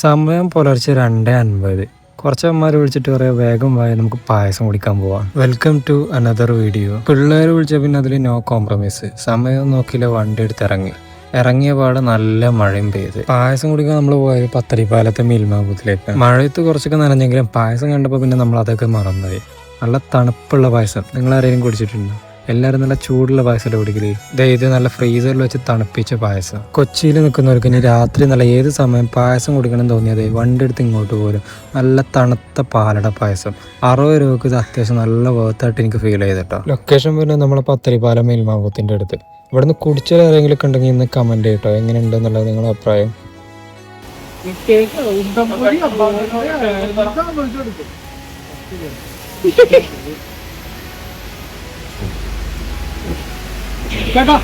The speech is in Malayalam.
സമയം പുലർച്ചെ 2:50. കുറച്ചന്മാർ വിളിച്ചിട്ട് പറയാം വേഗം വായ നമുക്ക് പായസം കുടിക്കാൻ പോവാം. Welcome to another video. പിള്ളേർ വിളിച്ച പിന്നെ അതിൽ നോ കോംപ്രമൈസ്. സമയം നോക്കിയില്ല, വണ്ടി എടുത്ത് ഇറങ്ങിയ പാടെ നല്ല മഴയും പെയ്ത്. പായസം കുടിക്കാൻ നമ്മൾ പോയത് പത്തടിപ്പാലത്തെ മിൽമാബൂത്തിലേക്ക്. മഴയത്ത് കുറച്ചൊക്കെ നനഞ്ഞെങ്കിലും പായസം കണ്ടപ്പോൾ പിന്നെ നമ്മൾ അതൊക്കെ മറന്നുപോയി. നല്ല തണുപ്പുള്ള പായസം. നിങ്ങൾ ആരെങ്കിലും കുടിച്ചിട്ടുണ്ടോ? എല്ലാവരും നല്ല ചൂടുള്ള പായസമല്ലേ കുടിക്കല്. ഇത് നല്ല ഫ്രീസറിൽ വെച്ച് തണുപ്പിച്ച പായസം. കൊച്ചിയിൽ നിൽക്കുന്നവർക്ക് ഇനി രാത്രി നല്ല ഏത് സമയം പായസം കുടിക്കണം തോന്നിയത് വണ്ടി എടുത്ത് ഇങ്ങോട്ട് പോരും. നല്ല തണുത്ത പാലട പായസം. 60 രൂപക്ക് ഇത് അത്യാവശ്യം നല്ല വേർത്തായിട്ട് എനിക്ക് ഫീൽ ചെയ്തിട്ടോ. ലൊക്കേഷൻ പിന്നെ നമ്മളെ പത്തരിപ്പാലം മിൽമാബൂത്തിന്റെ അടുത്ത്. ഇവിടുന്ന് കുടിച്ചാൽ ആരെങ്കിലും ഉണ്ടെങ്കിൽ ഇന്ന് കമന്റ് ചെയ്യട്ടോ എങ്ങനെയുണ്ടെന്നുള്ളത് നിങ്ങളുടെ അഭിപ്രായം. കേട്ടോ